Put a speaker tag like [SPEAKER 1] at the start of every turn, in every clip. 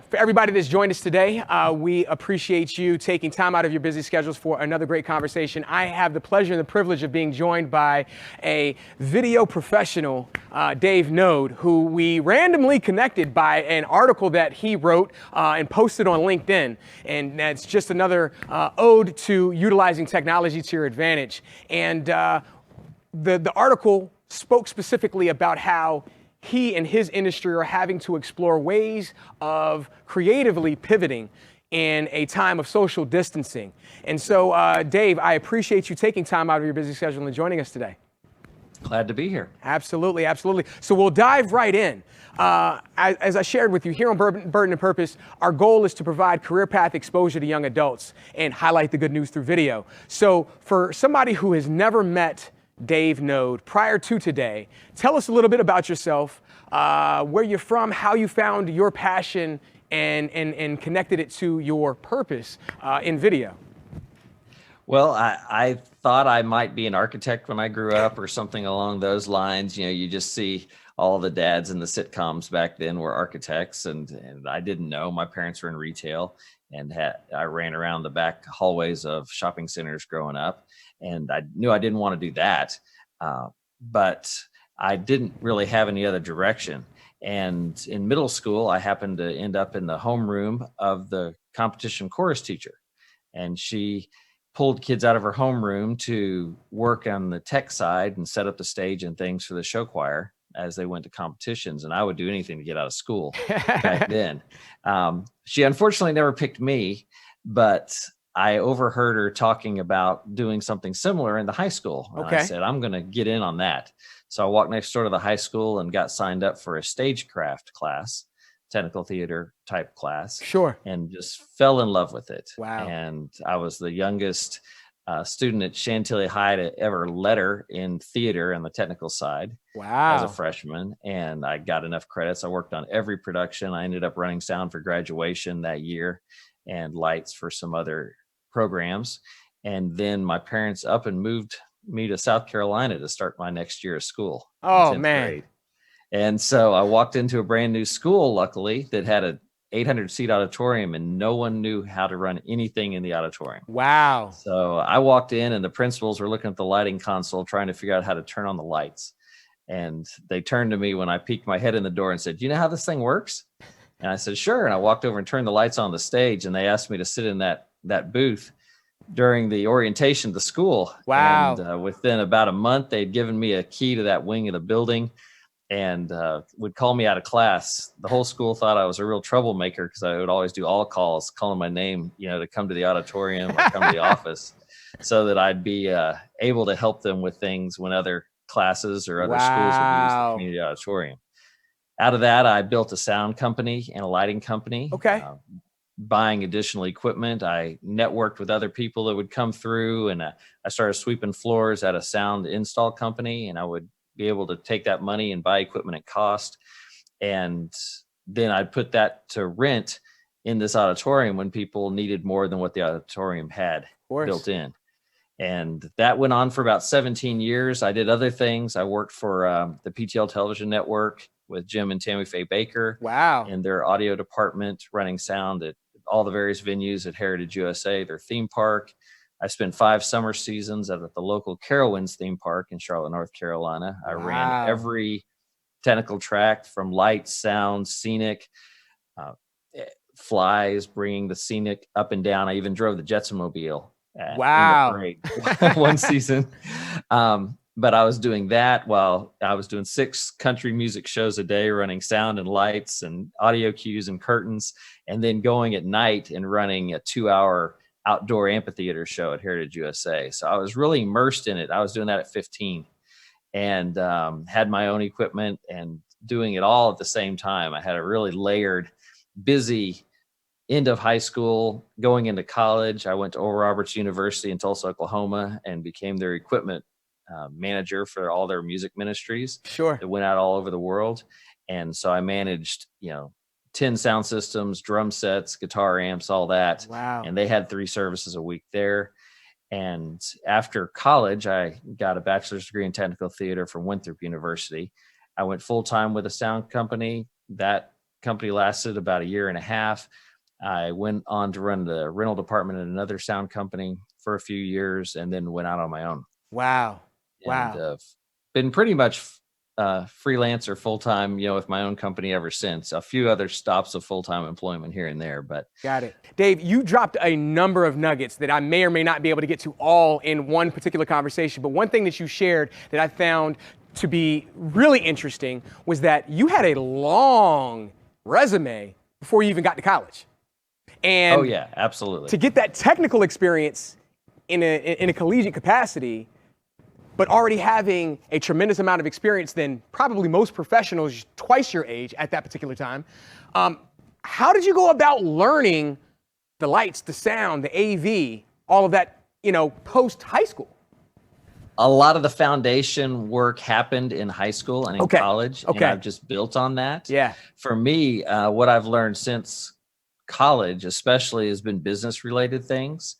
[SPEAKER 1] For everybody that's joined us today, we appreciate you taking time out of your busy schedules for another great conversation. I have the pleasure and the privilege of being joined by a video professional, Dave Knode, who we randomly connected by an article that he wrote and posted on LinkedIn. And that's just another ode to utilizing technology to your advantage. And the article spoke specifically about how he and his industry are having to explore ways of creatively pivoting in a time of social distancing. And so, Dave, I appreciate you taking time out of your busy schedule and joining us today.
[SPEAKER 2] Glad to be here.
[SPEAKER 1] Absolutely, absolutely. So we'll dive right in. As I shared with you, here on Burden and Purpose, our goal is to provide career path exposure to young adults and highlight the good news through video. So for somebody who has never met Dave Knode prior to today, tell us a little bit about yourself, where you're from, how you found your passion and connected it to your purpose in video.
[SPEAKER 2] Well, I thought I might be an architect when I grew up or something along those lines. You know, you just see all the dads in the sitcoms back then were architects, and I didn't know. My parents were in retail, and I ran around the back hallways of shopping centers growing up, and I knew I didn't want to do that, but I didn't really have any other direction. And in middle school, I happened to end up in the homeroom of the competition chorus teacher, and she pulled kids out of her homeroom to work on the tech side and set up the stage and things for the show choir as they went to competitions. And I would do anything to get out of school back then. She unfortunately never picked me, but I overheard her talking about doing something similar in the high school. And I said, I'm going to get in on that. So I walked next door to the high school and got signed up for a stagecraft class, technical theater type class.
[SPEAKER 1] Sure.
[SPEAKER 2] And just fell in love with it.
[SPEAKER 1] Wow.
[SPEAKER 2] And I was the youngest student at Chantilly High to ever letter in theater on the technical side.
[SPEAKER 1] Wow.
[SPEAKER 2] As a freshman. And I got enough credits. I worked on every production. I ended up running sound for graduation that year and lights for some other programs. And then my parents up and moved me to South Carolina to start my next year of school.
[SPEAKER 1] Oh, man.
[SPEAKER 2] Grade. And so I walked into a brand new school, luckily, that had a 800-seat auditorium, and no one knew how to run anything in the auditorium.
[SPEAKER 1] Wow.
[SPEAKER 2] So I walked in, and the principals were looking at the lighting console, trying to figure out how to turn on the lights. And they turned to me when I peeked my head in the door and said, "Do you know how this thing works?" And I said, "Sure." And I walked over and turned the lights on the stage, and they asked me to sit in that booth during the orientation of the school.
[SPEAKER 1] Wow.
[SPEAKER 2] And within about a month, they'd given me a key to that wing of the building and would call me out of class. The whole school thought I was a real troublemaker because I would always do all calls, calling my name, to come to the auditorium or come to the office so that I'd be able to help them with things when other classes or other schools would use the community auditorium. Out of that, I built a sound company and a lighting company.
[SPEAKER 1] Okay.
[SPEAKER 2] Buying additional equipment. I networked with other people that would come through, and I started sweeping floors at a sound install company, and I would be able to take that money and buy equipment at cost. And then I'd put that to rent in this auditorium when people needed more than what the auditorium had built in. And that went on for about 17 years. I did other things. I worked for the PTL television network with Jim and Tammy Faye Baker.
[SPEAKER 1] Wow.
[SPEAKER 2] In their audio department, running sound at all the various venues at Heritage USA, their theme park. I spent 5 summer seasons at the local Carowinds theme park in Charlotte, North Carolina. I ran every technical track from lights, sound, scenic, flies, bringing the scenic up and down. I even drove the Jetson-mobile.
[SPEAKER 1] Wow.
[SPEAKER 2] In the parade one season. But I was doing that while I was doing 6 country music shows a day, running sound and lights and audio cues and curtains, and then going at night and running a 2-hour outdoor amphitheater show at Heritage USA. So I was really immersed in it. I was doing that at 15 and had my own equipment and doing it all at the same time. I had a really layered, busy end of high school, going into college. I went to Oral Roberts University in Tulsa, Oklahoma, and became their equipment manager for all their music ministries.
[SPEAKER 1] Sure.
[SPEAKER 2] That went out all over the world. And so I managed, 10 sound systems, drum sets, guitar amps, all that.
[SPEAKER 1] Wow.
[SPEAKER 2] And they had 3 services a week there. And after college, I got a bachelor's degree in technical theater from Winthrop University. I went full time with a sound company. That company lasted about a year and a half. I went on to run the rental department at another sound company for a few years, and then went out on my own.
[SPEAKER 1] Wow.
[SPEAKER 2] And
[SPEAKER 1] Wow.
[SPEAKER 2] been pretty much freelance or full-time, with my own company ever since. A few other stops of full-time employment here and there, but
[SPEAKER 1] Got it. Dave, you dropped a number of nuggets that I may or may not be able to get to all in one particular conversation. But one thing that you shared that I found to be really interesting was that you had a long resume before you even got to college. And
[SPEAKER 2] oh yeah, absolutely.
[SPEAKER 1] to get that technical experience in a collegiate capacity, but already having a tremendous amount of experience than probably most professionals twice your age at that particular time. How did you go about learning the lights, the sound, the AV, all of that, post high school?
[SPEAKER 2] A lot of the foundation work happened in high school and in college, and I've just built on that.
[SPEAKER 1] Yeah.
[SPEAKER 2] For me, what I've learned since college, especially, has been business related things.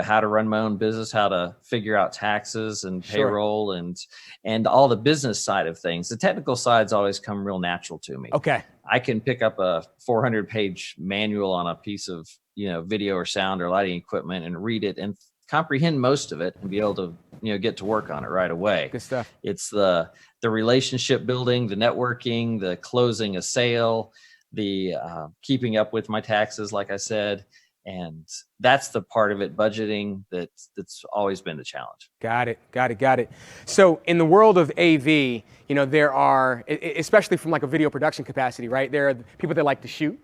[SPEAKER 2] How to run my own business, how to figure out taxes and payroll, and all the business side of things. The technical side's always come real natural to me.
[SPEAKER 1] Okay.
[SPEAKER 2] I can pick up a 400-page manual on a piece of, video or sound or lighting equipment and read it and comprehend most of it and be able to, get to work on it right away.
[SPEAKER 1] Good stuff.
[SPEAKER 2] It's the relationship building, the networking, the closing a sale, the keeping up with my taxes, like I said. And that's the part of it, budgeting, that's always been the challenge.
[SPEAKER 1] Got it. So in the world of AV, there are, especially from like a video production capacity, right? There are people that like to shoot.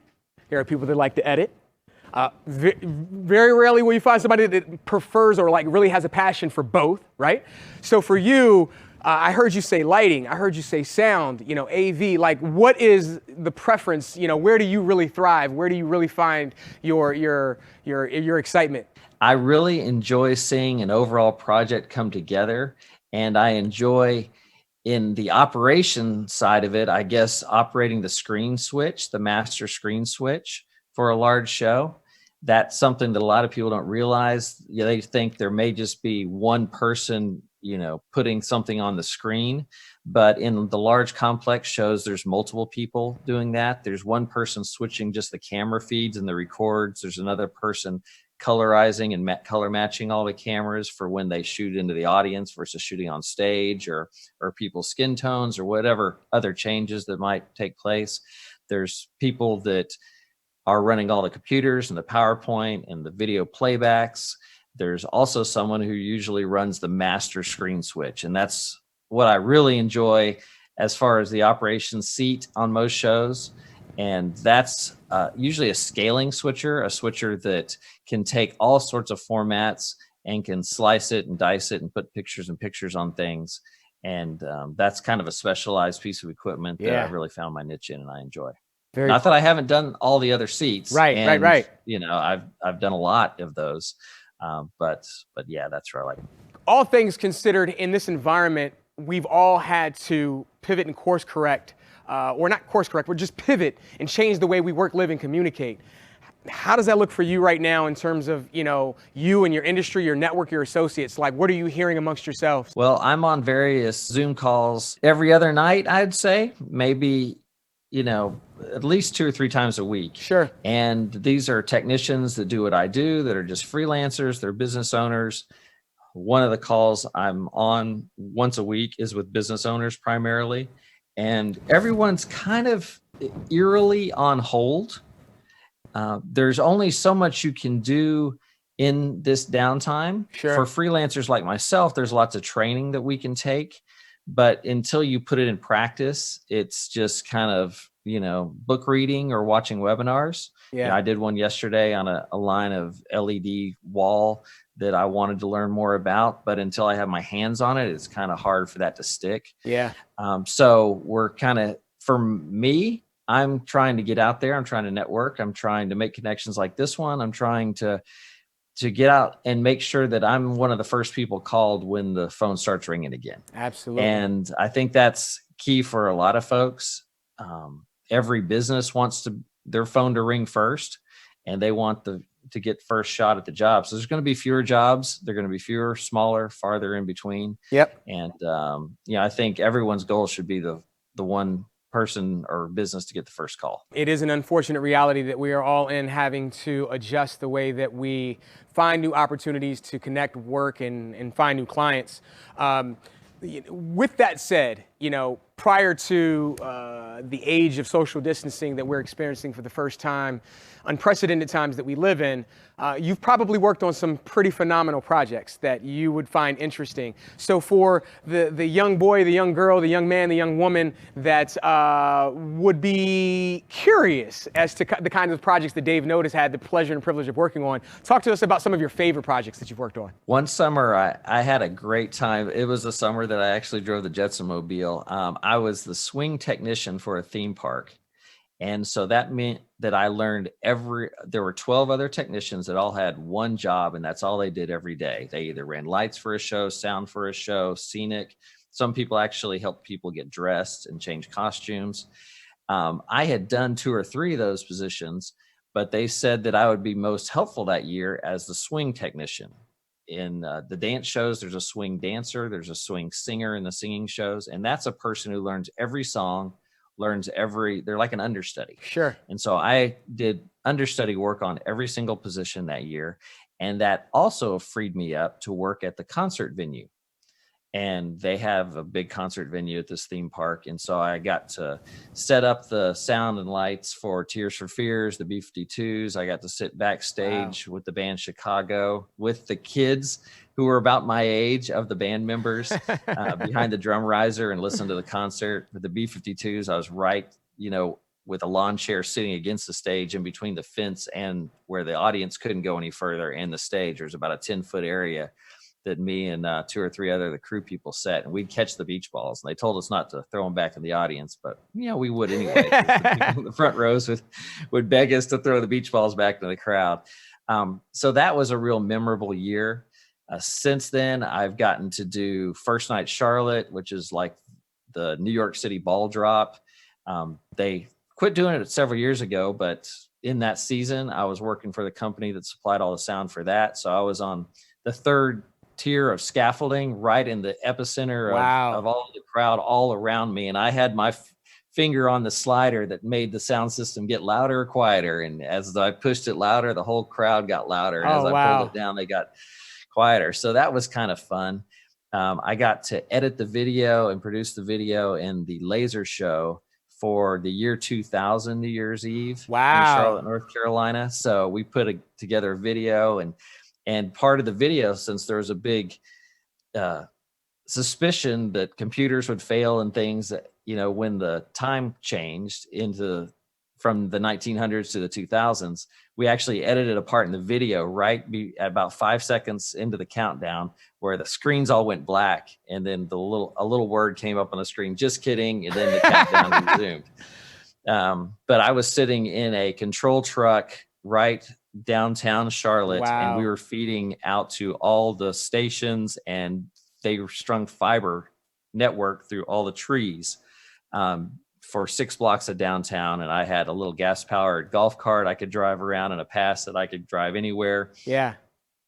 [SPEAKER 1] There are people that like to edit. Very rarely will you find somebody that prefers or like really has a passion for both, right? So for you, I heard you say lighting. I heard you say sound, AV. Like, what is the preference? Where do you really thrive? Where do you really find your excitement?
[SPEAKER 2] I really enjoy seeing an overall project come together, and I enjoy, in the operation side of it, I guess, operating the screen switch, the master screen switch for a large show. That's something that a lot of people don't realize. They think there may just be one person, putting something on the screen, but in the large complex shows, there's multiple people doing that. There's one person switching just the camera feeds and the records. There's another person colorizing and color matching all the cameras for when they shoot into the audience versus shooting on stage, or people's skin tones or whatever other changes that might take place. There's people that are running all the computers and the PowerPoint and the video playbacks. There's also someone who usually runs the master screen switch. And that's what I really enjoy as far as the operations seat on most shows. And that's usually a scaling switcher, a switcher that can take all sorts of formats and can slice it and dice it and put pictures and pictures on things. And that's kind of a specialized piece of equipment that I've really found my niche in and I enjoy. Not that I haven't done all the other seats.
[SPEAKER 1] Right.
[SPEAKER 2] I've done a lot of those. But yeah, that's where I like it.
[SPEAKER 1] All things considered, in this environment, we've all had to pivot and course correct, or not course correct, but just pivot and change the way we work, live, and communicate. How does that look for you right now in terms of, you and your industry, your network, your associates? Like, what are you hearing amongst yourselves?
[SPEAKER 2] Well, I'm on various Zoom calls every other night, I'd say, maybe, at least 2 or 3 times a week.
[SPEAKER 1] Sure.
[SPEAKER 2] And these are technicians that do what I do, that are just freelancers, they're business owners. One of the calls I'm on once a week is with business owners primarily. And everyone's kind of eerily on hold. There's only so much you can do in this downtime.
[SPEAKER 1] Sure.
[SPEAKER 2] For freelancers like myself, there's lots of training that we can take. But until you put it in practice, it's just kind of, book reading or watching webinars.
[SPEAKER 1] Yeah.
[SPEAKER 2] I did one yesterday on a line of LED wall that I wanted to learn more about, but until I have my hands on it, it's kind of hard for that to stick.
[SPEAKER 1] Yeah.
[SPEAKER 2] So we're kind of, for me, I'm trying to get out there. I'm trying to network. I'm trying to make connections like this one. I'm trying to get out and make sure that I'm one of the first people called when the phone starts ringing again.
[SPEAKER 1] Absolutely.
[SPEAKER 2] And I think that's key for a lot of folks. Every business wants their phone to ring first, and they want to get first shot at the job. So there's going to be fewer jobs. They're going to be fewer, smaller, farther in between.
[SPEAKER 1] Yep.
[SPEAKER 2] And I think everyone's goal should be the one person or business to get the first call.
[SPEAKER 1] It is an unfortunate reality that we are all in, having to adjust the way that we find new opportunities to connect, work, and find new clients. With that said, prior to the age of social distancing that we're experiencing for the first time, unprecedented times that we live in, you've probably worked on some pretty phenomenal projects that you would find interesting. So for the young boy, the young girl, the young man, the young woman that would be curious as to the kinds of projects that Dave Knode has had the pleasure and privilege of working on, talk to us about some of your favorite projects that you've worked on.
[SPEAKER 2] One summer, I had a great time. It was the summer that I actually drove the Jetson Mobile. I was the swing technician for a theme park. And so that meant that I learned there were 12 other technicians that all had one job, and that's all they did every day. They either ran lights for a show, sound for a show, scenic. Some people actually helped people get dressed and change costumes. I had done 2 or 3 of those positions, but they said that I would be most helpful that year as the swing technician. In the dance shows, there's a swing dancer, there's a swing singer in the singing shows, and that's a person who learns every song, they're like an understudy.
[SPEAKER 1] Sure.
[SPEAKER 2] And so I did understudy work on every single position that year. And that also freed me up to work at the concert venue. And they have a big concert venue at this theme park. And so I got to set up the sound and lights for Tears for Fears, the B-52s. I got to sit backstage with the band Chicago, with the kids who were about my age of the band members behind the drum riser, and listen to the concert. With the B-52s, I was right, with a lawn chair sitting against the stage in between the fence and where the audience couldn't go any further, and the stage. There's about a 10-foot area that me and 2 or 3 other the crew people set, and we'd catch the beach balls. And they told us not to throw them back in the audience, but we would anyway. The people in the front rows would beg us to throw the beach balls back to the crowd. So that was a real memorable year. Since then, I've gotten to do First Night Charlotte, which is like the New York City ball drop. They quit doing it several years ago, but in that season, I was working for the company that supplied all the sound for that. So I was on the 3rd tier of scaffolding, right in the epicenter of all the crowd all around me. And I had my finger on the slider that made the sound system get louder or quieter. And as I pushed it louder, the whole crowd got louder. And as I pulled it down, they got quieter. So that was kind of fun. I got to edit the video and produce the video in the laser show for the year 2000 New Year's Eve in Charlotte, North Carolina. So we put together a video, and part of the video, since there was a big suspicion that computers would fail and things, when the time changed from the 1900s to the 2000s, we actually edited a part in the video at about 5 seconds into the countdown, where the screens all went black, and then a little word came up on the screen, "Just kidding," and then the countdown resumed. But I was sitting in a control truck right downtown Charlotte, and we were feeding out to all the stations, and they strung fiber network through all the trees for 6 blocks of downtown. And I had a little gas-powered golf cart I could drive around, and a pass that I could drive anywhere.
[SPEAKER 1] Yeah.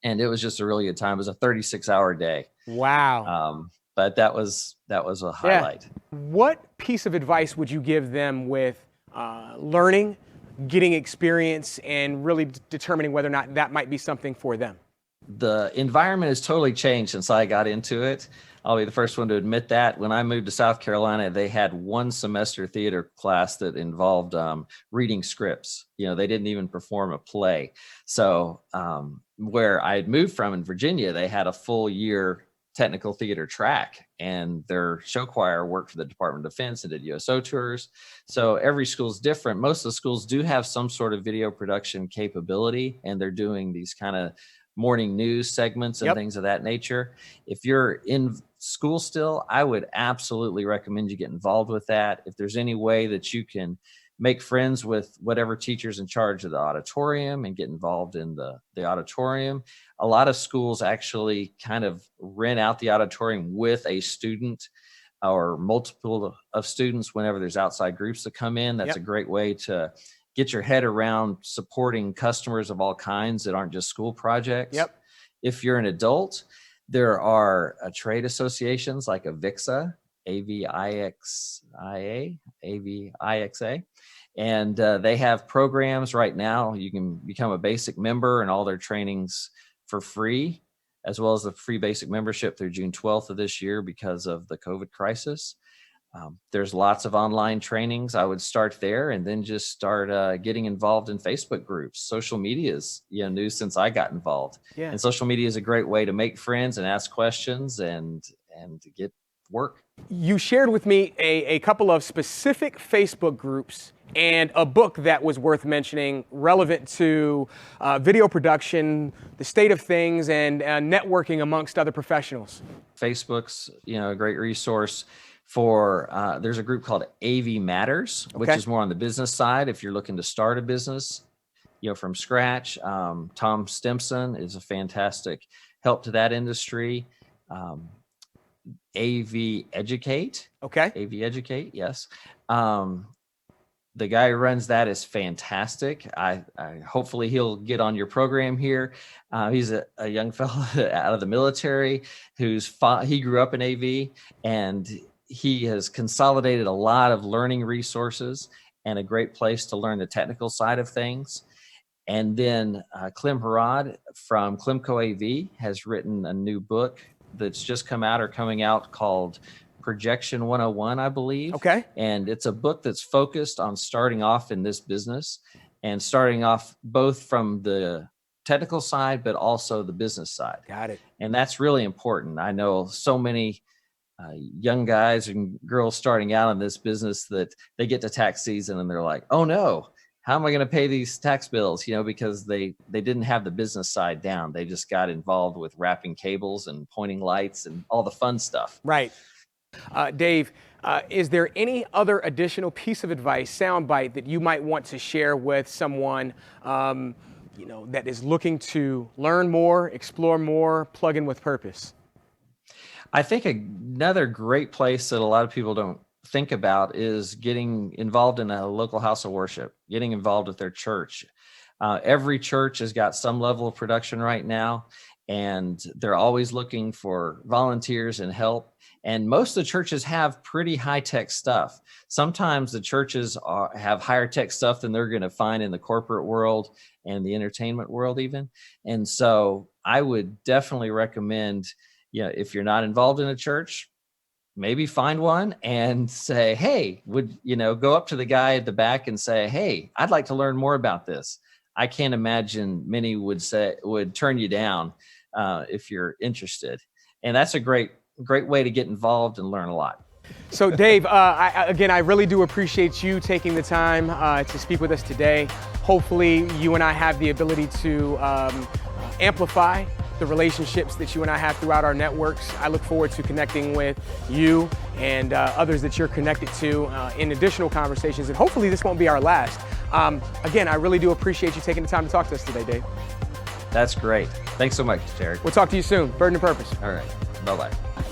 [SPEAKER 2] And it was just a really good time. It was a 36-hour day.
[SPEAKER 1] Wow.
[SPEAKER 2] But that was a highlight.
[SPEAKER 1] Yeah. What piece of advice would you give them with learning, getting experience, and really determining whether or not that might be something for them?
[SPEAKER 2] The environment has totally changed since I got into it. I'll be the first one to admit that. When I moved to South Carolina, they had 1 semester theater class that involved reading scripts. They didn't even perform a play. So where I had moved from in Virginia, they had a full year technical theater track, and their show choir worked for the Department of Defense and did USO tours. So every school's different. Most of the schools do have some sort of video production capability, and they're doing these kind of morning news segments and things of that nature. If you're in school still, I would absolutely recommend you get involved with that. If there's any way that you can make friends with whatever teacher's in charge of the auditorium and get involved in the auditorium. A lot of schools actually kind of rent out the auditorium with a student or multiple of students whenever there's outside groups that come in. That's a great way to get your head around supporting customers of all kinds that aren't just school projects. If you're an adult, there are trade associations like a VIXA, AVIXA. And they have programs right now. You can become a basic member and all their trainings for free, as well as the free basic membership through June 12th of this year because of the COVID crisis. There's lots of online trainings. I would start there and then just start getting involved in Facebook groups. Social media is new since I got involved.
[SPEAKER 1] Yeah.
[SPEAKER 2] And social media is a great way to make friends and ask questions and to get work.
[SPEAKER 1] You shared with me a couple of specific Facebook groups and a book that was worth mentioning relevant to video production, the state of things, and networking amongst other professionals.
[SPEAKER 2] Facebook's a great resource for, there's a group called AV Matters, which is more on the business side. If you're looking to start a business, from scratch, Tom Stimson is a fantastic help to that industry. AV Educate.
[SPEAKER 1] Okay.
[SPEAKER 2] AV Educate, yes. The guy who runs that is fantastic. I hopefully he'll get on your program here. He's a young fellow out of the military he grew up in AV, and he has consolidated a lot of learning resources and a great place to learn the technical side of things. And then Clem Harrod from Clemco AV has written a new book that's just come out or coming out called Projection 101, I believe.
[SPEAKER 1] Okay.
[SPEAKER 2] And it's a book that's focused on starting off in this business and starting off both from the technical side, but also the business side.
[SPEAKER 1] Got it.
[SPEAKER 2] And that's really important. I know so many young guys and girls starting out in this business that they get to tax season and they're like, oh no, how am I going to pay these tax bills? Because they didn't have the business side down. They just got involved with wrapping cables and pointing lights and all the fun stuff.
[SPEAKER 1] Right. Dave, is there any other additional piece of advice, soundbite, that you might want to share with someone, that is looking to learn more, explore more, plug in with purpose?
[SPEAKER 2] I think another great place that a lot of people don't think about is getting involved in a local house of worship, getting involved with their church. Every church has got some level of production right now, and they're always looking for volunteers and help. And most of the churches have pretty high-tech stuff. Sometimes the churches have higher tech stuff than they're going to find in the corporate world and the entertainment world even. And so I would definitely recommend, if you're not involved in a church, maybe find one and say, hey, go up to the guy at the back and say, hey, I'd like to learn more about this. I can't imagine many would turn you down if you're interested. And that's a great way to get involved and learn a lot.
[SPEAKER 1] So Dave, I really do appreciate you taking the time to speak with us today. Hopefully you and I have the ability to amplify the relationships that you and I have throughout our networks. I look forward to connecting with you and others that you're connected to in additional conversations, and hopefully this won't be our last. Again, I really do appreciate you taking the time to talk to us today, Dave.
[SPEAKER 2] That's great. Thanks so much, Terry.
[SPEAKER 1] We'll talk to you soon. Burden and Purpose.
[SPEAKER 2] All right. Bye-bye.